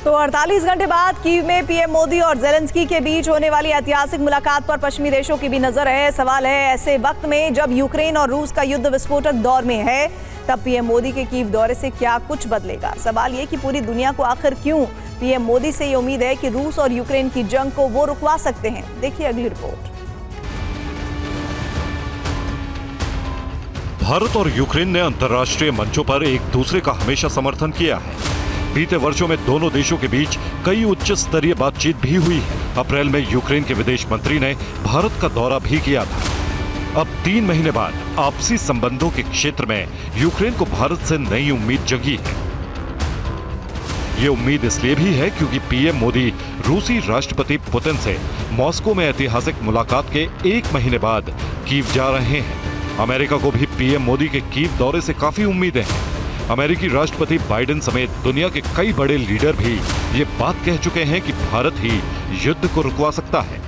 तो 48 घंटे बाद कीव में पीएम मोदी और ज़ेलेंस्की के बीच होने वाली ऐतिहासिक मुलाकात पर पश्चिमी देशों की भी नजर है। सवाल है, ऐसे वक्त में जब यूक्रेन और रूस का युद्ध विस्फोटक दौर में है, तब पीएम मोदी के कीव दौरे से क्या कुछ बदलेगा? सवाल ये कि पूरी दुनिया को आखिर क्यों पीएम मोदी से ये उम्मीद है कि रूस और यूक्रेन की जंग को वो रुकवा सकते हैं। देखिए अगली रिपोर्ट। भारत और यूक्रेन ने अंतर्राष्ट्रीय मंचों पर एक दूसरे का हमेशा समर्थन किया है। बीते वर्षों में दोनों देशों के बीच कई उच्च स्तरीय बातचीत भी हुई है। अप्रैल में यूक्रेन के विदेश मंत्री ने भारत का दौरा भी किया था। अब 3 महीने बाद आपसी संबंधों के क्षेत्र में यूक्रेन को भारत से नई उम्मीद जगी है। ये उम्मीद इसलिए भी है क्योंकि पीएम मोदी रूसी राष्ट्रपति पुतिन से मॉस्को में ऐतिहासिक मुलाकात के 1 महीने बाद कीव जा रहे हैं। अमेरिका को भी पीएम मोदी के कीव दौरे से काफी उम्मीदें हैं। अमेरिकी राष्ट्रपति बाइडेन समेत दुनिया के कई बड़े लीडर भी ये बात कह चुके हैं कि भारत ही युद्ध को रुकवा सकता है।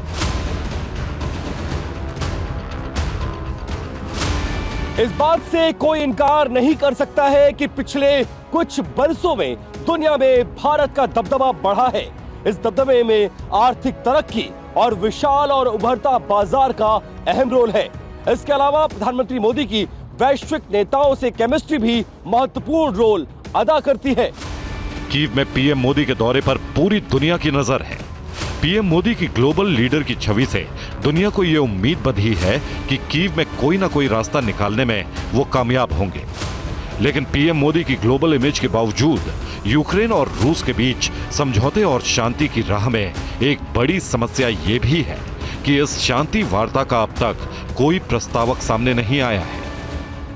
इस बात से कोई इनकार नहीं कर सकता है कि पिछले कुछ बरसों में दुनिया में भारत का दबदबा बढ़ा है। इस दबदबे में आर्थिक तरक्की और विशाल और उभरता बाजार का अहम रोल है। इसके अलावा प्रधानमंत्री मोदी की वैश्विक नेताओं से केमिस्ट्री भी महत्वपूर्ण रोल अदा करती है। कीव में पीएम मोदी के दौरे पर पूरी दुनिया की नजर है। पीएम मोदी की ग्लोबल लीडर की छवि से दुनिया को यह उम्मीद बंधी है कि कीव में कोई ना कोई रास्ता निकालने में वो कामयाब होंगे। लेकिन पीएम मोदी की ग्लोबल इमेज के बावजूद यूक्रेन और रूस के बीच समझौते और शांति की राह में एक बड़ी समस्या ये भी है कि इस शांति वार्ता का अब तक कोई प्रस्तावक सामने नहीं आया है।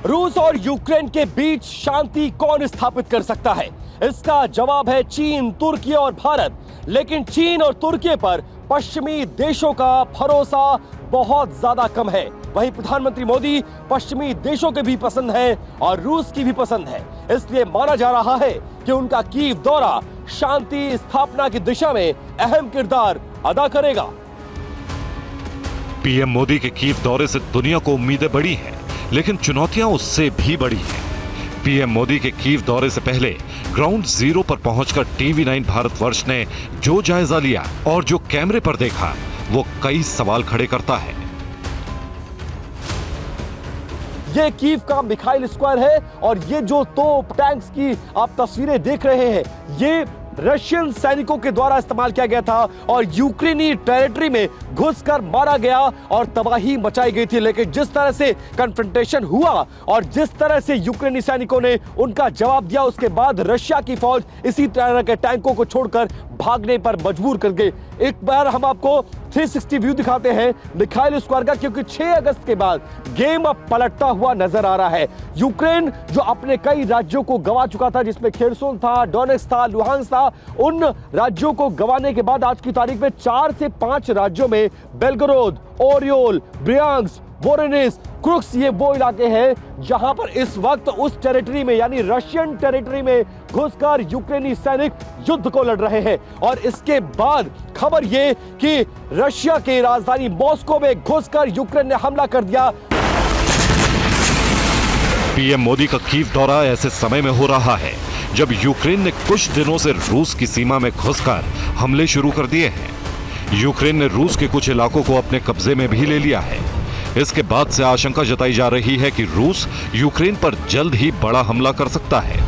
रूस और यूक्रेन के बीच शांति कौन स्थापित कर सकता है? इसका जवाब है चीन, तुर्की और भारत। लेकिन चीन और तुर्की पर पश्चिमी देशों का भरोसा बहुत ज्यादा कम है। वहीं प्रधानमंत्री मोदी पश्चिमी देशों के भी पसंद है और रूस की भी पसंद है। इसलिए माना जा रहा है कि उनका कीव दौरा शांति स्थापना की दिशा में अहम किरदार अदा करेगा। पीएम मोदी के कीव दौरे से दुनिया को उम्मीदें बड़ी हैं, लेकिन चुनौतियां उससे भी बड़ी हैं। पीएम मोदी के कीव दौरे से पहले ग्राउंड जीरो पर पहुंचकर टीवी9 भारतवर्ष ने जो जायजा लिया और जो कैमरे पर देखा, वो कई सवाल खड़े करता है। ये कीव का मिखाइल स्क्वायर है और ये जो तोप टैंक्स की आप तस्वीरें देख रहे हैं, ये रशियन सैनिकों के द्वारा इस्तेमाल किया गया था और यूक्रेनी टेरिटरी में घुसकर मारा गया और तबाही मचाई गई थी। लेकिन जिस तरह से कन्फ्रंटेशन हुआ और जिस तरह से यूक्रेनी सैनिकों ने उनका जवाब दिया, उसके बाद रशिया की फौज इसी तरह के टैंकों को छोड़कर भागने पर मजबूर कर गई। एक बार हम आपको 360 व्यू दिखाते हैं मिखाइल स्क्वायर का, क्योंकि 6 अगस्त के बाद गेम अब पलटता हुआ नजर आ रहा है। यूक्रेन जो अपने कई राज्यों को गंवा चुका था, जिसमें खेरसोन था, डोनेट्स्क था, लुहांस्क था, उन राज्यों को गंवाने के बाद आज की तारीख में 4 से 5 राज्यों में Belgorod, oriole, Bryansk, Voronezh, crooks, ये वो इलाके हैं जहां पर इस वक्त उस टेरिटरी में यानी रशियन टेरिटरी में घुसकर यूक्रेनी सैनिक युद्ध को लड़ रहे हैं। और इसके बाद खबर ये कि रशिया के राजधानी मॉस्को में घुसकर यूक्रेन ने हमला कर दिया। पीएम मोदी का कीव दौरा ऐसे समय में हो रहा है जब यूक्रेन ने कुछ दिनों से रूस की सीमा में घुसकर हमले शुरू कर दिए हैं। यूक्रेन ने रूस के कुछ इलाकों को अपने कब्जे में भी ले लिया है। इसके बाद से आशंका जताई जा रही है कि रूस यूक्रेन पर जल्द ही बड़ा हमला कर सकता है।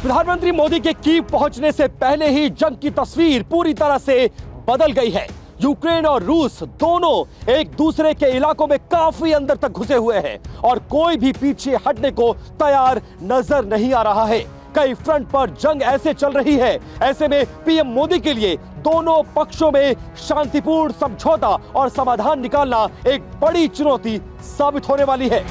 प्रधानमंत्री मोदी के कीव पहुंचने से पहले ही जंग की तस्वीर पूरी तरह से बदल गई है। यूक्रेन और रूस दोनों एक दूसरे के इलाकों में काफी अंदर तक घुसे हुए हैं और कोई भी पीछे हटने को तैयार नजर नहीं आ रहा है। कई फ्रंट पर जंग ऐसे चल रही है। ऐसे में पीएम मोदी के लिए दोनों पक्षों में शांतिपूर्ण समझौता और समाधान निकालना एक बड़ी चुनौती साबित होने वाली है।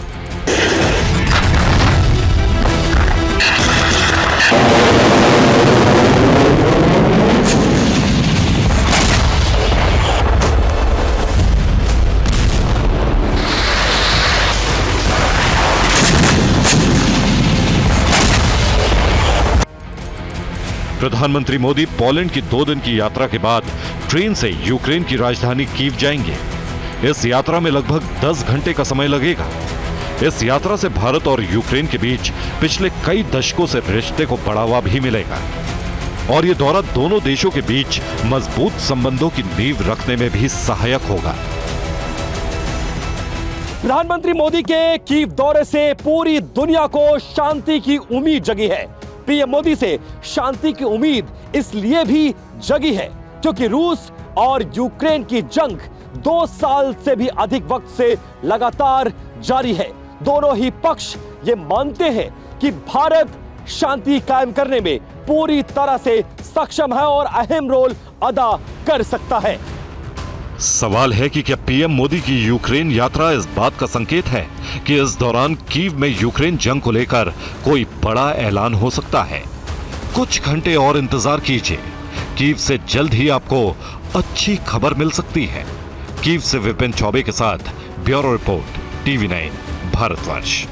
प्रधानमंत्री मोदी पोलैंड की 2 दिन की यात्रा के बाद ट्रेन से यूक्रेन की राजधानी कीव जाएंगे। इस यात्रा में लगभग 10 घंटे का समय लगेगा। इस यात्रा से भारत और यूक्रेन के बीच पिछले कई दशकों से रिश्ते को बढ़ावा भी मिलेगा और ये दौरा दोनों देशों के बीच मजबूत संबंधों की नींव रखने में भी सहायक होगा। प्रधानमंत्री मोदी के कीव दौरे से पूरी दुनिया को शांति की उम्मीद जगी है। पीएम मोदी से शांति की उम्मीद इसलिए भी जगी है क्योंकि रूस और यूक्रेन की जंग 2 साल से भी अधिक वक्त से लगातार जारी है। दोनों ही पक्ष ये मानते हैं कि भारत शांति कायम करने में पूरी तरह से सक्षम है और अहम रोल अदा कर सकता है। सवाल है कि क्या पीएम मोदी की यूक्रेन यात्रा इस बात का संकेत है कि इस दौरान कीव में यूक्रेन जंग को लेकर कोई बड़ा ऐलान हो सकता है। कुछ घंटे और इंतजार कीजिए, कीव से जल्द ही आपको अच्छी खबर मिल सकती है। कीव से विपिन चौबे के साथ ब्यूरो रिपोर्ट, TV9 भारतवर्ष।